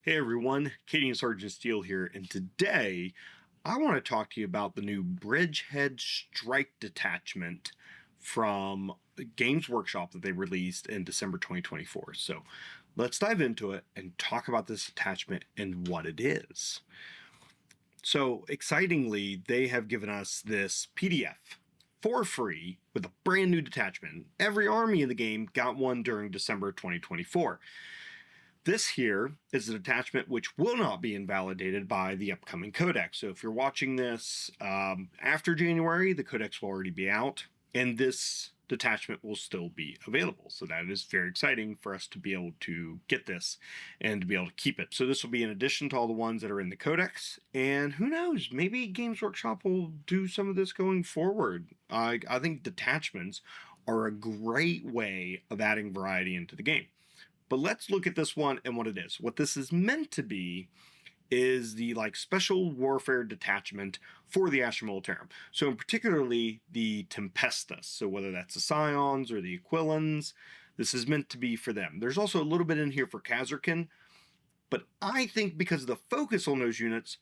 Hey everyone, Katie and Sergeant Steele here, and today I want to talk to you about the new Bridgehead Strike Detachment from Games Workshop that they released in December 2024. So let's dive into it and talk about this attachment and what it is. So excitingly, they have given us this PDF for free with a brand new detachment. Every army in the game got one during December 2024. This here is a detachment which will not be invalidated by the upcoming codex. So if you're watching this after January, the codex will already be out, and this detachment will still be available. So that is very exciting for us to be able to get this and to be able to keep it. So this will be in addition to all the ones that are in the codex, and who knows, maybe Games Workshop will do some of this going forward. I think detachments are a great way of adding variety into the game. But let's look at this one and what it is. What this is meant to be is the special warfare detachment for the Astra Militarum. So in particularly the Tempestus. So whether that's the Scions or the Aquilans, this is meant to be for them. There's also a little bit in here for Kazarkin, but I think because of the focus on those units,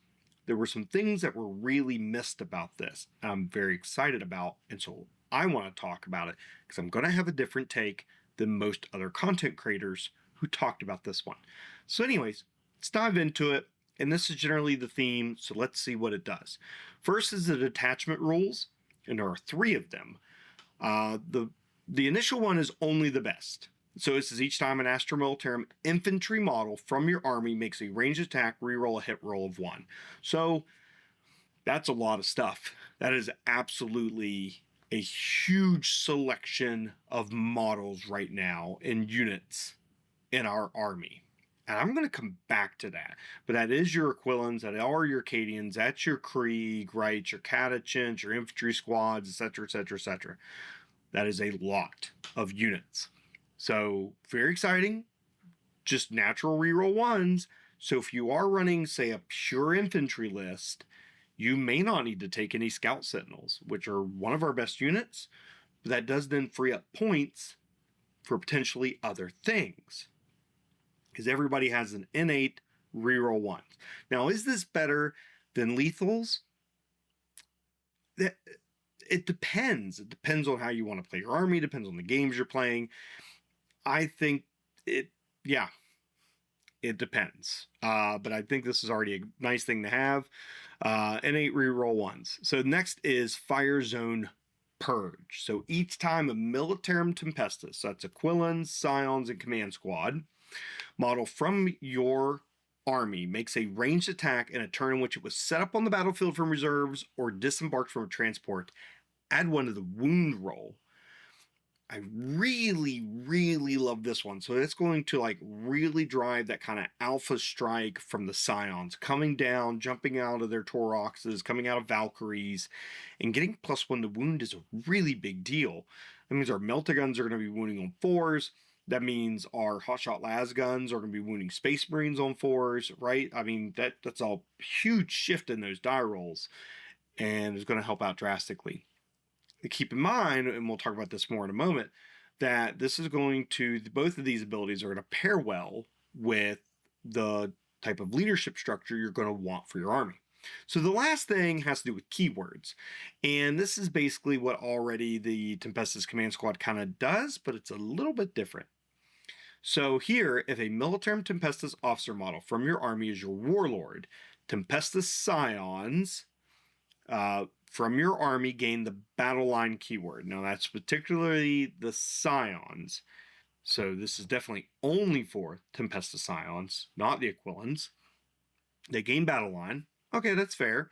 there were some things that were really missed about this. I'm very excited about, and so I want to talk about it because I'm going to have a different take than most other content creators who talked about this one. So anyways, let's dive into it. And this is generally the theme, so let's see what it does. First is the detachment rules, and there are 3 of them. The initial one is only the best. So this is each time an Astra Militarum infantry model from your army makes a ranged attack, reroll a hit roll of 1. So that's a lot of stuff. That is absolutely a huge selection of models right now and units in our army. And I'm going to come back to that. But that is your Aquilans, that are your Cadians, that's your Krieg, right? Your Catachans, your infantry squads, etc., etc., etc. That is a lot of units. So very exciting. Just natural reroll 1s. So if you are running, say, a pure infantry list, you may not need to take any Scout Sentinels, which are one of our best units. But that does then free up points for potentially other things, because everybody has an innate reroll 1s. Now, is this better than lethals? It depends. It depends on how you want to play your army. It depends on the games you're playing. I think it depends. But I think this is already a nice thing to have. Innate reroll 1s. So next is Fire Zone Purge. So each time a Militarum Tempestus, so that's Aquilans, Scions, and Command Squad, model from your army makes a ranged attack in a turn in which it was set up on the battlefield from reserves or disembarked from a transport, add 1 to the wound roll. I really, really love this one. So it's going to really drive that kind of alpha strike from the Scions, coming down, jumping out of their Tauroxes, coming out of Valkyries, and getting +1 to wound is a really big deal. That means our Meltaguns are going to be wounding on 4s. That means our hotshot las guns are going to be wounding Space Marines on 4s, right? I mean, that's a huge shift in those die rolls, and it's going to help out drastically. Keep in mind, and we'll talk about this more in a moment, that this is going to, both of these abilities are going to pair well with the type of leadership structure you're going to want for your army. So the last thing has to do with keywords. And this is basically what already the Tempestus Command Squad kind of does, but it's a little bit different. So here, if a Militarum Tempestus officer model from your army is your warlord, Tempestus Scions from your army gain the battle line keyword. Now that's particularly the Scions. So this is definitely only for Tempestus Scions, not the Aquilans. They gain battle line. Okay, that's fair.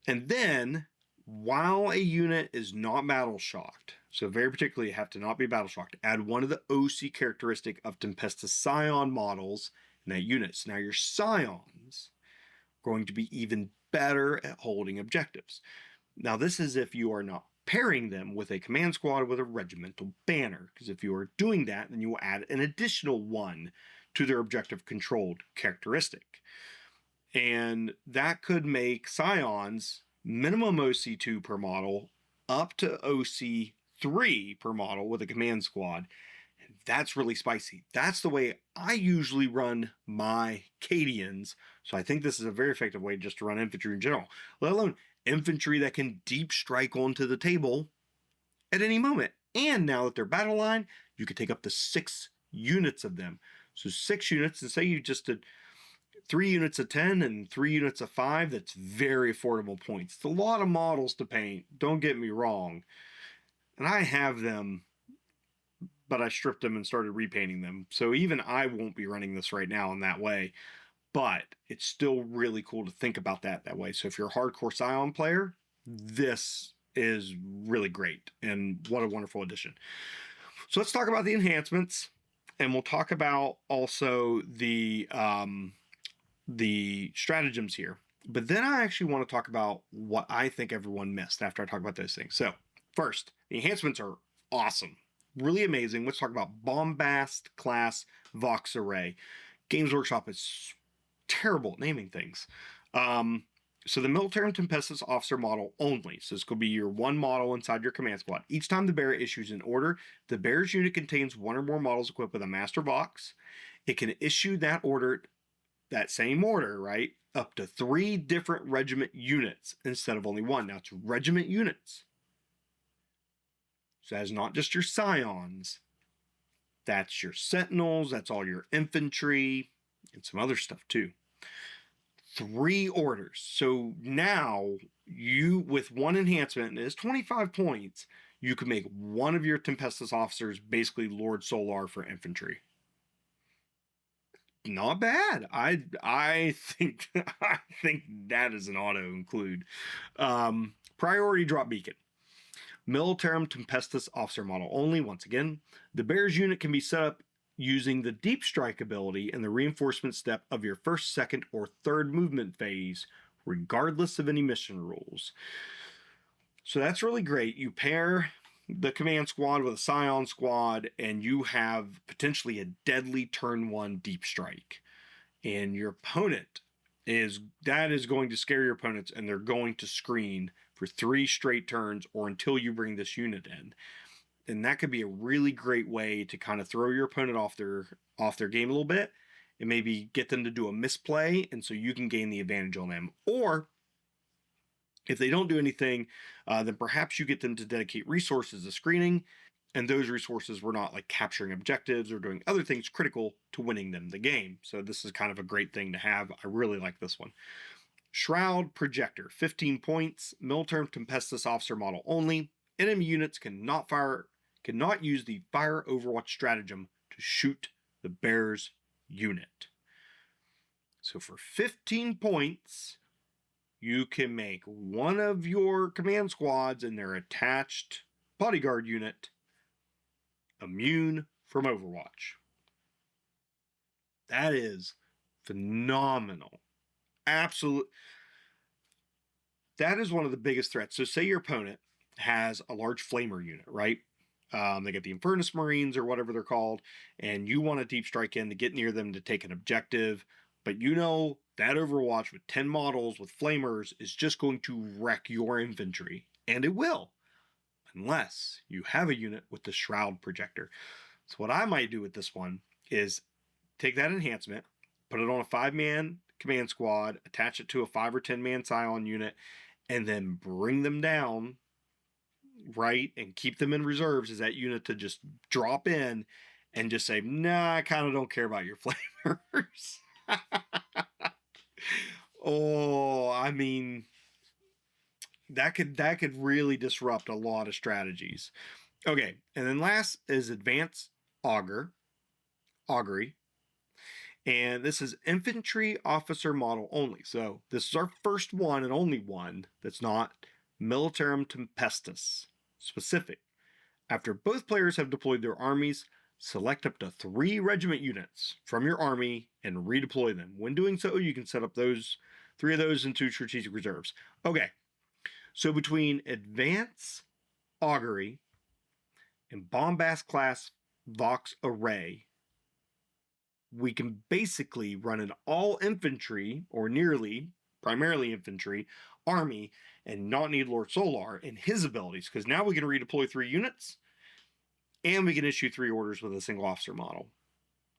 And then, while a unit is not battle shocked, so very particularly you have to not be battle shocked, add 1 of the OC characteristic of Tempestus Scion models in that unit. So now your Scions are going to be even better at holding objectives. Now this is if you are not pairing them with a command squad with a regimental banner, because if you are doing that, then you will add an additional 1 to their objective controlled characteristic. And that could make Scions minimum OC2 per model up to OC3 per model with a command squad. That's really spicy. That's the way I usually run my Cadians. So I think this is a very effective way just to run infantry in general, let alone infantry that can deep strike onto the table at any moment. And now that they're battle line, you could take up to 6 units of them. So 6 units, and say you just did 3 units of 10 and 3 units of 5, that's very affordable points. It's a lot of models to paint, don't get me wrong. And I have them, but I stripped them and started repainting them. So even I won't be running this right now in that way. But it's still really cool to think about that way. So if you're a hardcore Scion player, this is really great. And what a wonderful addition. So let's talk about the enhancements. And we'll talk about also the stratagems here. But then I actually want to talk about what I think everyone missed after I talk about those things. So first, the enhancements are awesome. Really amazing. Let's talk about Bombast class Vox Array. Games Workshop is terrible at naming things. So the Militarum Tempestus Officer model only. So this could be your one model inside your command squad. Each time the bearer issues an order, the bearer's unit contains one or more models equipped with a Master Vox. It can issue that order, that same order, right, up to 3 different regiment units instead of only one. Now it's regiment units. So that's not just your Scions. That's your Sentinels. That's all your infantry and some other stuff too. 3 orders. So now you, with one enhancement, and it's 25 points, you can make one of your Tempestus officers basically Lord Solar for infantry. Not bad. I think I think that is an auto include. Priority drop beacon. Militarum Tempestus officer model only. Once again, the bear's unit can be set up using the deep strike ability and the reinforcement step of your first, second, or third movement phase, regardless of any mission rules. So that's really great. You pair the command squad with a Scion squad, and you have potentially a deadly turn 1 deep strike. And your opponent is going to scare your opponents, and they're going to screen for 3 straight turns or until you bring this unit in. And that could be a really great way to kind of throw your opponent off their game a little bit and maybe get them to do a misplay, and so you can gain the advantage on them. Or if they don't do anything, then perhaps you get them to dedicate resources to screening, and those resources were not like capturing objectives or doing other things critical to winning them the game. So this is kind of a great thing to have. I really like this one. Shroud Projector, 15 points, Militarum Tempestus officer model only. Enemy units cannot use the fire Overwatch stratagem to shoot the bear's unit. So for 15 points, you can make one of your command squads and their attached bodyguard unit immune from Overwatch. That is phenomenal. Absolute. That is one of the biggest threats. So say your opponent has a large flamer unit, right? They get the Infernus Marines or whatever they're called, and you want to deep strike in to get near them to take an objective, but you know that Overwatch with 10 models with flamers is just going to wreck your infantry, and it will, unless you have a unit with the Shroud Projector. So what I might do with this one is take that enhancement, put it on a 5-man command squad, attach it to a 5 or 10-man Scion unit, and then bring them down, right, and keep them in reserves as that unit to just drop in and just say, nah, I kind of don't care about your flamers. Oh, I mean, that could really disrupt a lot of strategies. Okay, and then last is Advanced Augury. And this is infantry officer model only. So this is our first one and only one that's not Militarum Tempestus specific. After both players have deployed their armies, select up to 3 regiment units from your army and redeploy them. When doing so, you can set up those 3 of those into strategic reserves. Okay, so between Advanced Augury and Bombast class Vox Array, we can basically run an all infantry, or nearly, primarily infantry, army and not need Lord Solar and his abilities, because now we can redeploy 3 units and we can issue 3 orders with a single officer model.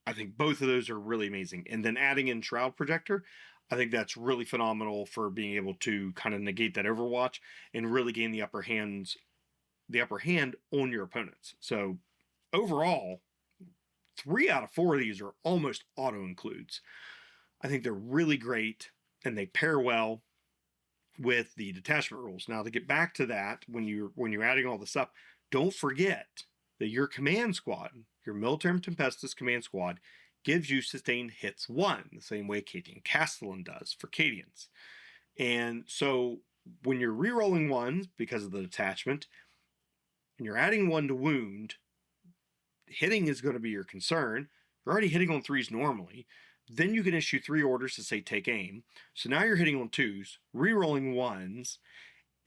I think both of those are really amazing. And then adding in Shroud Projector, I think that's really phenomenal for being able to kind of negate that Overwatch and really gain the upper hand on your opponents. So overall, 3 out of 4 of these are almost auto includes. I think they're really great and they pair well with the detachment rules. Now, to get back to that, when you're adding all this up, don't forget that your command squad, your Militarum Tempestus command squad, gives you sustained hits 1, the same way Cadian Castellan does for Cadians. And so when you're rerolling 1s because of the detachment, and you're adding 1 to wound, hitting is going to be your concern. You're already hitting on 3s normally. Then you can issue 3 orders to say take aim. So now you're hitting on 2s, rerolling 1s,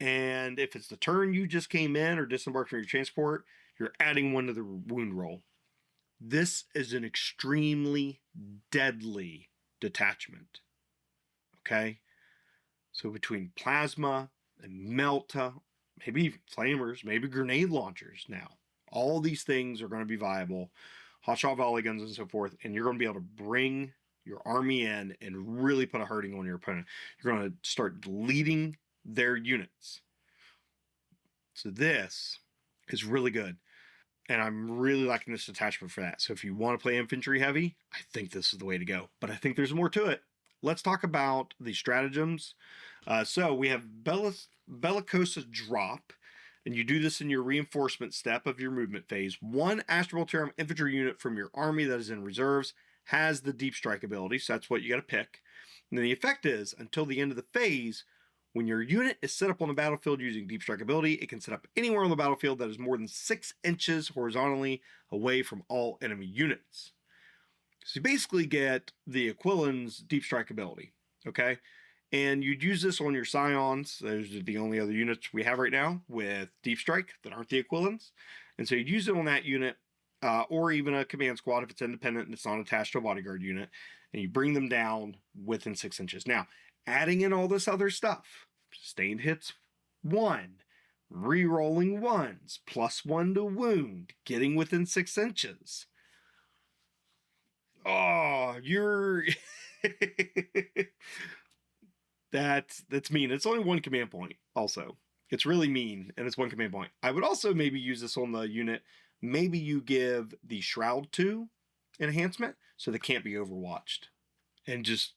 and if it's the turn you just came in or disembarked from your transport, you're adding 1 to the wound roll. This is an extremely deadly detachment. Okay? So between plasma and melta, maybe flamers, maybe grenade launchers now, all these things are going to be viable. Hotshot volley guns and so forth, and you're going to be able to bring your army in and really put a hurting on your opponent. You're going to start deleting their units. So this is really good. And I'm really liking this detachment for that. So if you want to play infantry heavy, I think this is the way to go. But I think there's more to it. Let's talk about the stratagems. So we have Bellicosa Drop, and you do this in your reinforcement step of your movement phase. 1 Astral Militarum infantry unit from your army that is in reserves has the Deep Strike ability, so that's what you got to pick. And then the effect is, until the end of the phase, when your unit is set up on the battlefield using Deep Strike ability, it can set up anywhere on the battlefield that is more than 6 inches horizontally away from all enemy units. So you basically get the Aquilan's Deep Strike ability, okay? And you'd use this on your Scions. Those are the only other units we have right now with Deep Strike that aren't the Aquilans. And so you'd use it on that unit, or even a command squad if it's independent and it's not attached to a bodyguard unit, and you bring them down within 6 inches. Now, adding in all this other stuff, sustained hits 1, re-rolling 1s, +1 to wound, getting within 6 inches. Oh, you're... That's mean. It's only 1 command point, also. It's really mean, and it's 1 command point. I would also maybe use this on the unit. Maybe you give the Shroud 2 enhancement, so they can't be overwatched. And just,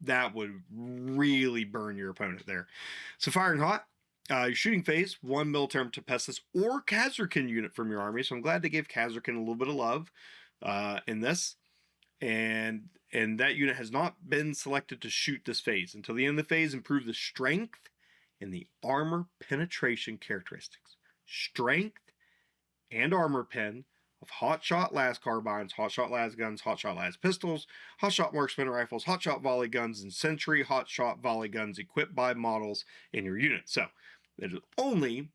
that would really burn your opponent there. So firing hot. Your shooting phase, 1 Militarum Tempestus or Kazarkin unit from your army. So I'm glad they gave Kazarkin a little bit of love in this. And that unit has not been selected to shoot this phase. Until the end of the phase, improve the strength and the armor penetration characteristics. Strength and armor pen of hotshot las carbines, hotshot las guns, hotshot las pistols, hotshot marksman rifles, hotshot volley guns, and sentry hotshot volley guns equipped by models in your unit. So it is only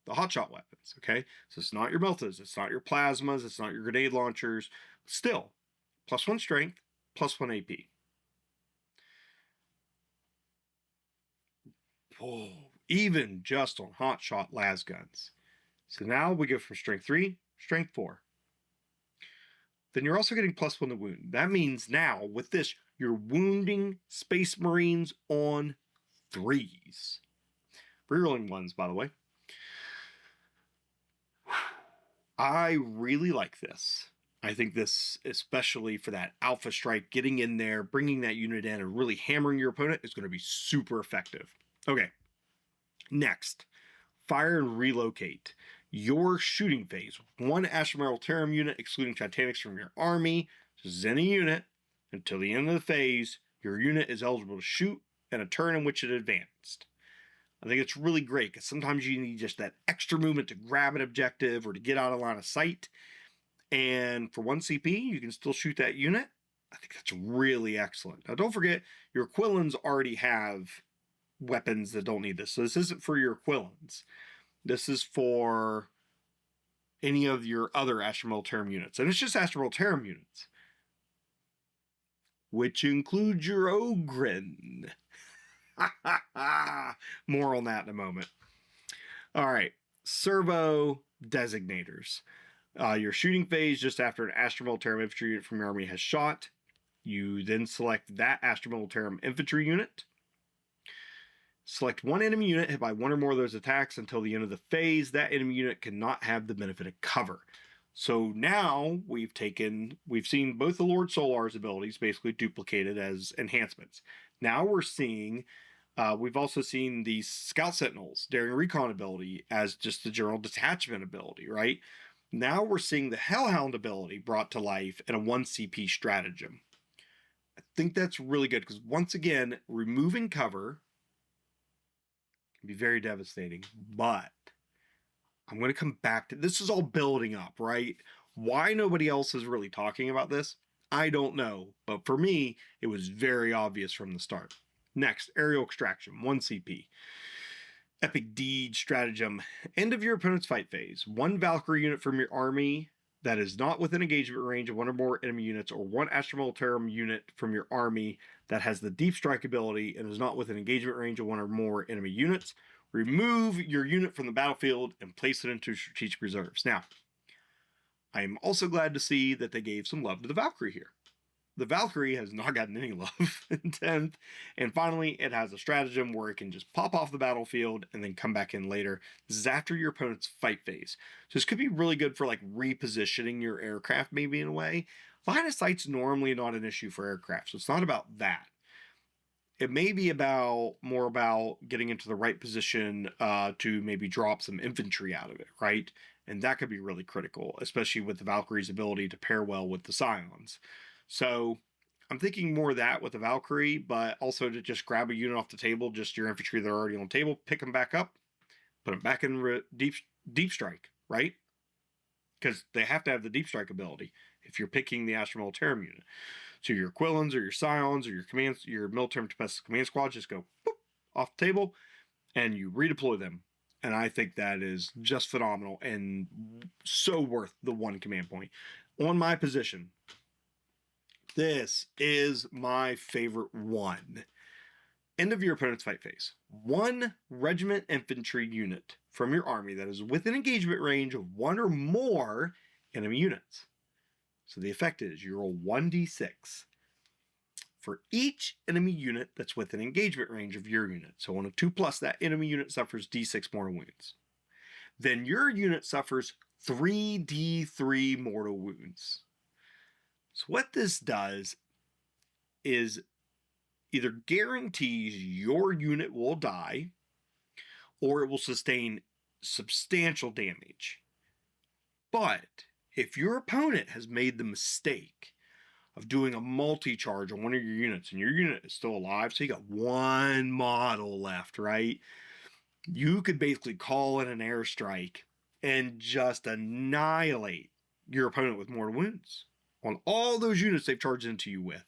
the hotshot weapons, okay? So it's not your meltas, it's not your plasmas, it's not your grenade launchers. Still, +1 strength, +1 AP. Oh, even just on hotshot las guns. So now we go from strength 3, strength 4. Then you're also getting +1 to wound. That means now, with this, you're wounding Space Marines on 3s. Rerolling 1s, by the way. I really like this. I think this, especially for that Alpha Strike, getting in there, bringing that unit in, and really hammering your opponent is going to be super effective. Okay, next, fire and relocate. Your shooting phase, 1 Astral Militarum unit, excluding Titanics from your army. This is any unit. Until the end of the phase, your unit is eligible to shoot in a turn in which it advanced. I think it's really great because sometimes you need just that extra movement to grab an objective or to get out of line of sight. And for 1 CP, you can still shoot that unit. I think that's really excellent. Now, don't forget, your Aquilans already have weapons that don't need this. So this isn't for your Aquilans. This is for any of your other Astral Militarum units. And it's just Astral Militarum units, which includes your Ogryn. More on that in a moment. All right, servo designators. Your shooting phase, just after an Astromilitarum infantry unit from your army has shot, you then select that Astromilitarum infantry unit. Select one enemy unit hit by one or more of those attacks until the end of the phase. That enemy unit cannot have the benefit of cover. So now we've seen both the Lord Solar's abilities basically duplicated as enhancements. Now we're seeing, we've also seen the Scout Sentinels, Daring Recon ability as just the general detachment ability, right? Now we're seeing the Hellhound ability brought to life in a 1 CP stratagem. I think that's really good because once again, removing cover can be very devastating, but I'm going to come back to this. Is all building up, right? Why nobody else is really talking about this, I don't know. But for me, it was very obvious from the start. Next, Aerial Extraction, 1 CP. Epic Deed Stratagem. End of your opponent's fight phase. One Valkyrie unit from your army that is not within engagement range of one or more enemy units, or one Astromilitarum unit from your army that has the Deep Strike ability and is not within engagement range of one or more enemy units. Remove your unit from the battlefield and place it into strategic reserves. Now, I am also glad to see that they gave some love to the Valkyrie here. The Valkyrie has not gotten any love in 10th. And finally, it has a stratagem where it can just pop off the battlefield and then come back in later. This is after your opponent's fight phase. So this could be really good for like repositioning your aircraft maybe in a way. Line of sight's normally not an issue for aircraft, so it's not about that. It may be more about getting into the right position to maybe drop some infantry out of it, right? And that could be really critical, especially with the Valkyrie's ability to pair well with the Scions. So I'm thinking more of that with the Valkyrie, but also to just grab a unit off the table, just your infantry that are already on the table, pick them back up, put them back in deep strike, right? Because they have to have the deep strike ability if you're picking the Astromilitarum unit. So your Quillons or your Scions or your Militarum Tempestus command squad just go boop, off the table and you redeploy them. And I think that is just phenomenal and so worth the one command point. On my position, this is my favorite one. End of your opponent's fight phase. One regiment infantry unit from your army that is within engagement range of one or more enemy units. So the effect is you roll 1d6 for each enemy unit that's within engagement range of your unit. So on a 2+, that enemy unit suffers d6 mortal wounds. Then your unit suffers 3d3 mortal wounds. So what this does is either guarantees your unit will die or it will sustain substantial damage. But if your opponent has made the mistake of doing a multi-charge on one of your units and your unit is still alive, so you got one model left, right? You could basically call in an airstrike and just annihilate your opponent with mortal wounds on all those units they've charged into you with.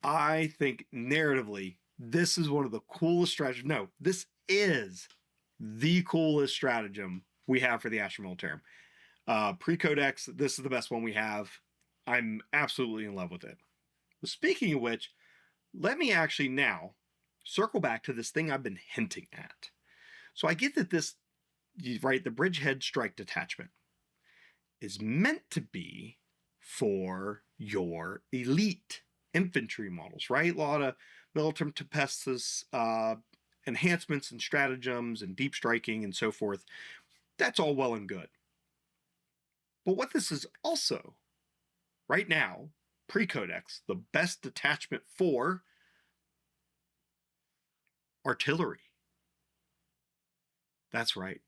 I think narratively, this is one of the coolest stratagems. No, this is the coolest stratagem we have for the Astromilitarum. Pre-Codex, this is the best one we have. I'm absolutely in love with it. Speaking of which, let me actually now circle back to this thing I've been hinting at. So I get that this, right, the Bridgehead Strike Detachment is meant to be for your elite infantry models, right? A lot of Militarum Tempestus enhancements and stratagems and deep striking and so forth. That's all well and good. But what this is also, right now, pre-Codex, the best detachment for artillery. That's right.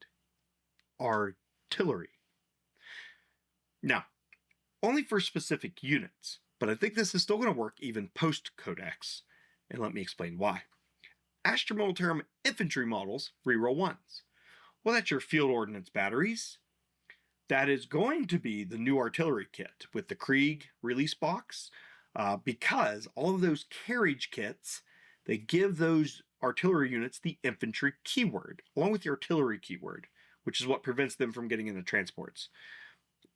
Artillery. Now, only for specific units, but I think this is still going to work even post-Codex. And let me explain why. Astromilitarum infantry models, reroll ones. Well, that's your field ordnance batteries. That is going to be the new artillery kit with the Krieg release box, because all of those carriage kits, they give those artillery units the infantry keyword, along with the artillery keyword, which is what prevents them from getting into transports.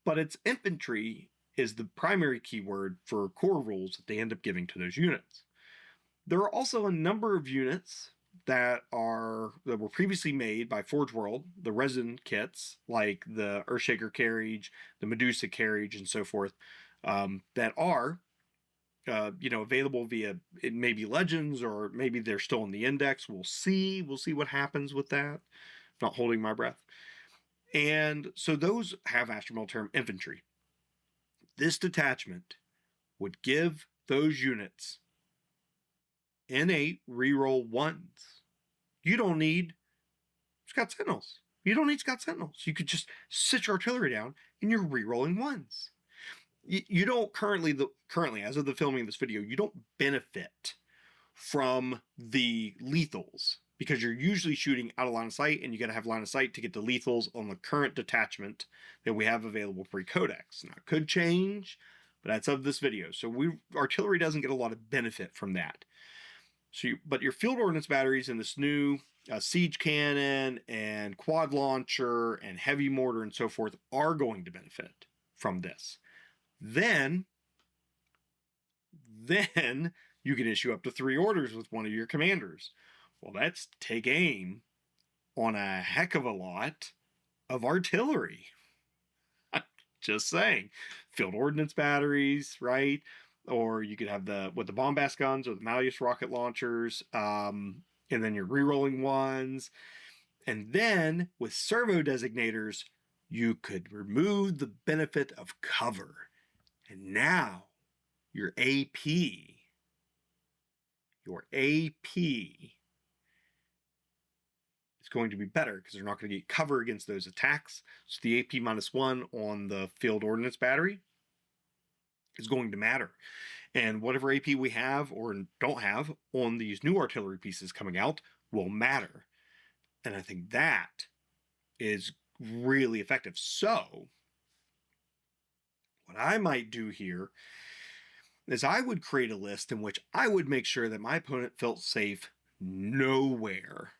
But its infantry is the primary keyword for core rules that they end up giving to those units. There are also a number of units that were previously made by Forge World, the resin kits like the Earthshaker carriage, the Medusa carriage, and so forth, that are available via it may be Legends or maybe they're still in the index. We'll see. We'll see what happens with that. Not holding my breath. And so those have Astromelterm infantry. This detachment would give those units innate reroll ones. You don't need Scout Sentinels. You don't need Scout Sentinels. You could just sit your artillery down and you're rerolling ones. You don't currently, as of the filming of this video, you don't benefit from the lethals because you're usually shooting out of line of sight, and you got to have line of sight to get the lethals on the current detachment that we have available pre-codex. Now, it could change, but that's of this video. So artillery doesn't get a lot of benefit from that. But your field ordnance batteries and this new siege cannon and quad launcher and heavy mortar and so forth are going to benefit from this. Then you can issue up to 3 orders with one of your commanders. Well, that's take aim on a heck of a lot of artillery. Just saying. Field ordnance batteries, right? Or you could have the bombast guns or the Malleus rocket launchers, and then your rerolling ones. And then with servo designators, you could remove the benefit of cover. And now your AP is going to be better because they're not going to get cover against those attacks. So the AP -1 on the field ordnance battery is going to matter. And whatever AP we have or don't have on these new artillery pieces coming out will matter. And I think that is really effective. So what I might do here is I would create a list in which I would make sure that my opponent felt safe nowhere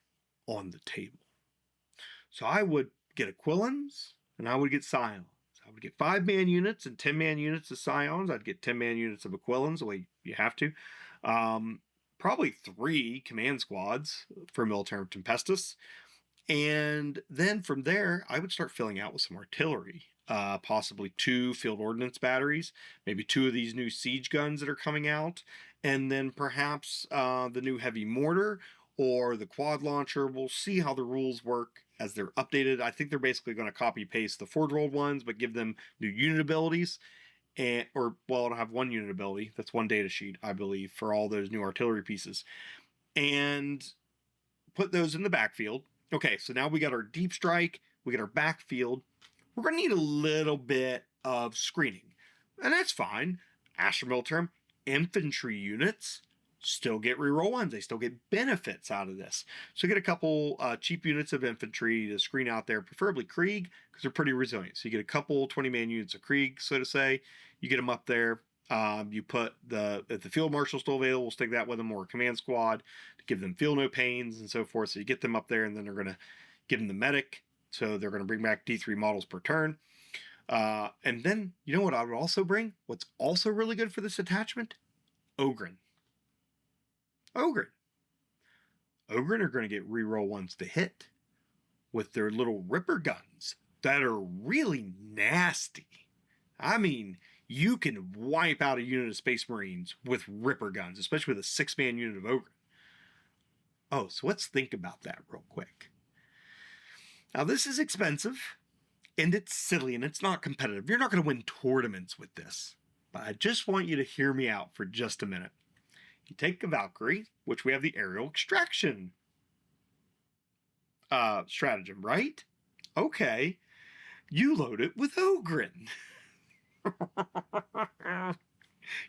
on the table. So I would get Aquilans and I would get Scions. I would get 5-man units and 10-man units of Scions. I'd get 10-man units of Aquilans, the way you have to. Probably 3 command squads for Militarum Tempestus. And then from there, I would start filling out with some artillery. Possibly 2 field ordnance batteries, maybe 2 of these new siege guns that are coming out, and then perhaps the new heavy mortar or the quad launcher. We'll see how the rules work as they're updated. I think they're basically going to copy paste the Forge World ones, but give them new unit abilities. It'll have 1 unit ability. That's 1 data sheet, I believe, for all those new artillery pieces. And put those in the backfield. Okay, so now we got our deep strike, we got our backfield. We're going to need a little bit of screening, and that's fine. Astromelterm infantry units still get reroll ones. They still get benefits out of this. So get a couple cheap units of infantry to screen out there, preferably Krieg, because they're pretty resilient. So you get a couple 20-man units of Krieg, so to say. You get them up there. You put if the field marshal's still available, we'll stick that with them, or a command squad to give them feel no pains and so forth. So you get them up there, and then they're going to give them the medic. So they're going to bring back D3 models per turn. And then, you know what I would also bring? What's also really good for this attachment? Ogryn. Ogryn are going to get reroll ones to hit with their little Ripper guns that are really nasty. I mean, you can wipe out a unit of Space Marines with Ripper guns, especially with a 6-man unit of Ogryn. Oh, so let's think about that real quick. Now, this is expensive, and it's silly, and it's not competitive. You're not going to win tournaments with this. But I just want you to hear me out for just a minute. You take a Valkyrie, which we have the aerial extraction stratagem, right? Okay. You load it with Ogryn.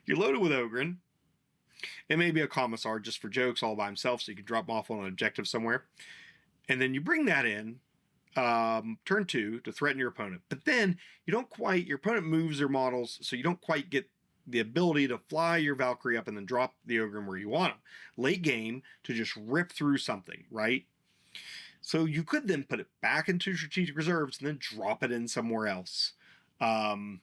You load it with Ogryn. It may be a commissar just for jokes all by himself, so you can drop him off on an objective somewhere. And then you bring that in turn 2 to threaten your opponent. But then your opponent moves their models, so you don't quite get the ability to fly your Valkyrie up and then drop the Ogryn where you want them. Late game to just rip through something, right? So you could then put it back into strategic reserves and then drop it in somewhere else. And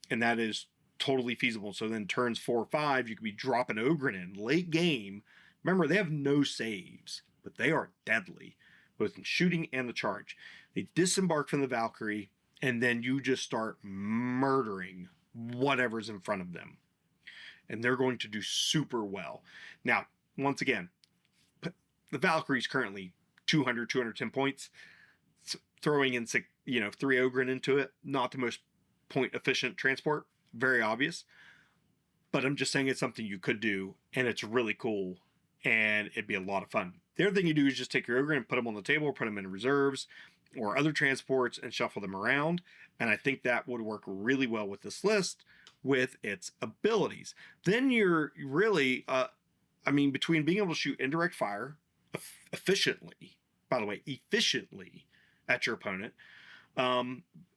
that is totally feasible. So then turns 4 or 5, you could be dropping Ogryn in late game. Remember, they have no saves, but they are deadly, both in shooting and the charge. They disembark from the Valkyrie, and then you just start murdering whatever's in front of them. And they're going to do super well. Now, once again, the Valkyrie's currently 200, 210 points. Throwing in 3 Ogryn into it, not the most point efficient transport, very obvious. But I'm just saying it's something you could do, and it's really cool, and it'd be a lot of fun. The other thing you do is just take your Ogryn and put them on the table, put them in reserves or other transports and shuffle them around. And I think that would work really well with this list with its abilities. Then you're really, between being able to shoot indirect fire efficiently, by the way, efficiently at your opponent,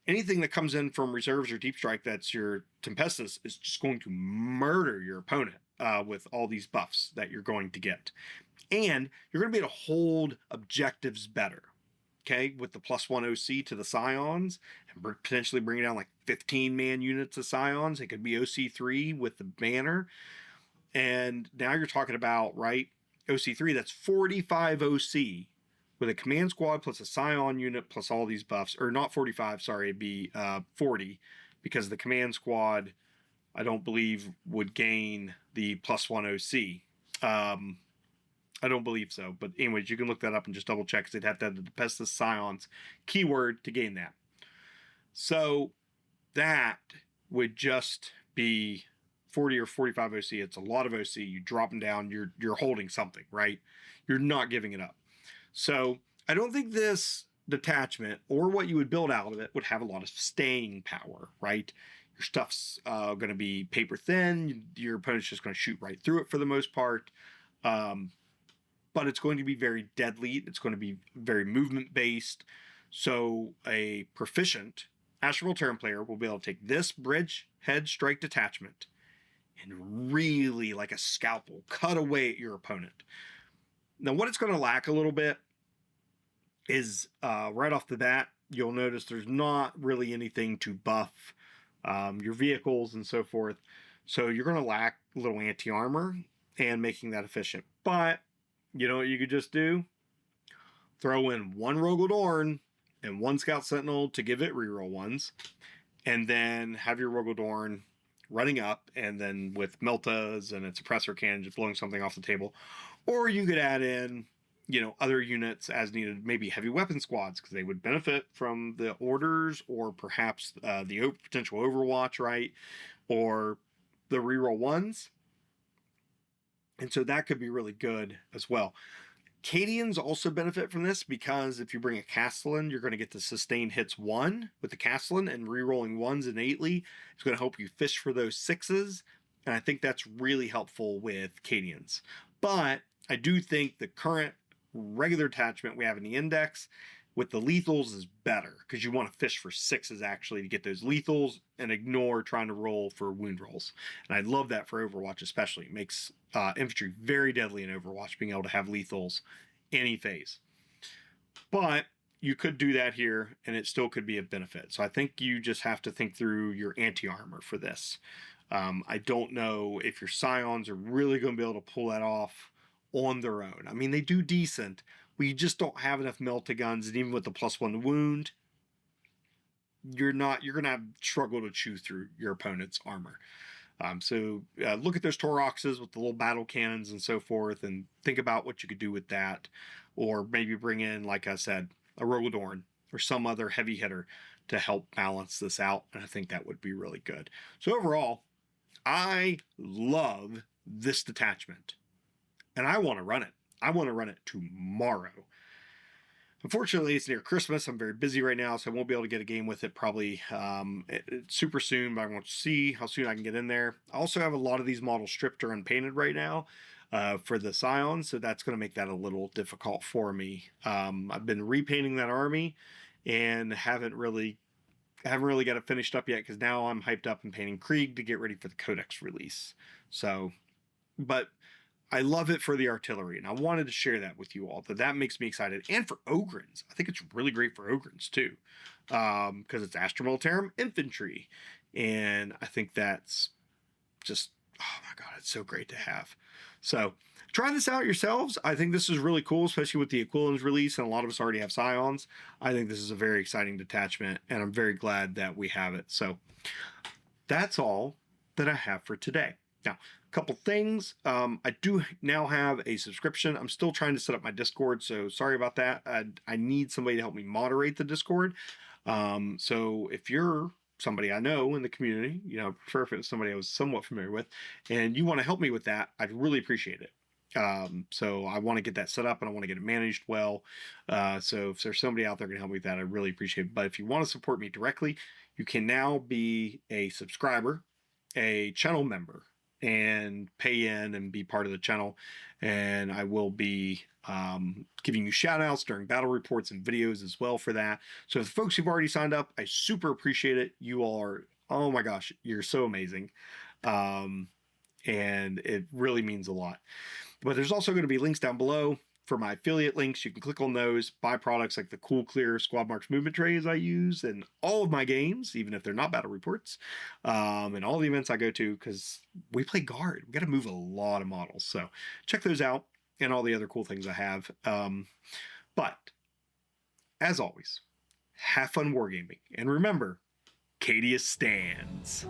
anything that comes in from reserves or deep strike that's your Tempestus is just going to murder your opponent with all these buffs that you're going to get. And you're going to be able to hold objectives better, okay, with the +1 OC to the Scions, and potentially bringing down like 15-man units of Scions. It could be OC3 with the banner. And now you're talking about, right, OC3, that's 45 OC with a command squad plus a Scion unit plus all these buffs. Or not 45, sorry, it'd be 40, because the command squad, I don't believe, would gain the +1 OC. I don't believe so. But anyways, you can look that up and just double check, because they'd have to have the Tempestus Scions keyword to gain that. So that would just be 40 or 45 OC. It's a lot of OC. You drop them down, you're holding something, right? You're not giving it up. So I don't think this detachment or what you would build out of it would have a lot of staying power, right? Your stuff's going to be paper thin. Your opponent's just going to shoot right through it for the most part. But it's going to be very deadly. It's going to be very movement based. So a proficient Astral Terran player will be able to take this Bridgehead Strike Detachment and really, like a scalpel, cut away at your opponent. Now, what it's going to lack a little bit is right off the bat, you'll notice there's not really anything to buff your vehicles and so forth. So you're going to lack a little anti-armor and making that efficient. But you know what you could just do? Throw in one Rogaldorn and one Scout Sentinel to give it reroll ones, and then have your Rogaldorn running up, and then with Meltas and a suppressor cannon just blowing something off the table. Or you could add in, other units as needed, maybe heavy weapon squads, because they would benefit from the orders, or perhaps the potential Overwatch, right? Or the reroll ones. And so that could be really good as well. Cadians also benefit from this, because if you bring a Castellan, you're going to get the sustained hits 1 with the Castellan, and rerolling 1s innately is going to help you fish for those 6s. And I think that's really helpful with Cadians. But I do think the current regular attachment we have in the index with the lethals is better, because you want to fish for 6s actually to get those lethals and ignore trying to roll for wound rolls. And I love that for Overwatch especially. It makes infantry very deadly in Overwatch, being able to have lethals any phase. But you could do that here, and it still could be a benefit. So I think you just have to think through your anti-armor for this. I don't know if your Scions are really going to be able to pull that off on their own. I mean, they do decent. We just don't have enough melta-guns, and even with the +1 wound, you're going to struggle to chew through your opponent's armor. So look at those Toroxes with the little battle cannons and so forth, and think about what you could do with that. Or maybe bring in, like I said, a Rogaldorn or some other heavy hitter to help balance this out, and I think that would be really good. So overall, I love this detachment, and I want to run it. I want to run it tomorrow. Unfortunately, it's near Christmas. I'm very busy right now, so I won't be able to get a game with it probably super soon, but I want to see how soon I can get in there. I also have a lot of these models stripped or unpainted right now for the Scions, so that's going to make that a little difficult for me. I've been repainting that army and haven't really got it finished up yet, because now I'm hyped up and painting Krieg to get ready for the Codex release. So, but I love it for the artillery, and I wanted to share that with you all. That makes me excited. And for Ogryns. I think it's really great for Ogryns, too, because it's Astra Militarum infantry. And I think that's just Oh my God, it's so great to have. So try this out yourselves. I think this is really cool, especially with the Aquilans release, and a lot of us already have Scions. I think this is a very exciting detachment, and I'm very glad that we have it. So that's all that I have for today. Now, a couple things. I do now have a subscription. I'm still trying to set up my Discord, so sorry about that. I need somebody to help me moderate the Discord. So if you're somebody I know in the community, prefer if it was somebody I was somewhat familiar with, and you want to help me with that, I'd really appreciate it. So I want to get that set up and I want to get it managed well. So if there's somebody out there who can help me with that, I really appreciate it. But if you want to support me directly, you can now be a subscriber, a channel member, and pay in and be part of the channel. And I will be giving you shout outs during battle reports and videos as well for that. So, the folks who've already signed up, I super appreciate it. You all are, oh my gosh, you're so amazing. And it really means a lot. But there's also going to be links down below for my affiliate links. You can click on those, buy products like the cool, clear Squad Marks movement trays I use in all of my games, even if they're not battle reports, and all the events I go to, because we play guard. We got to move a lot of models. So check those out and all the other cool things I have. But as always, have fun wargaming. And remember, Cadia stands.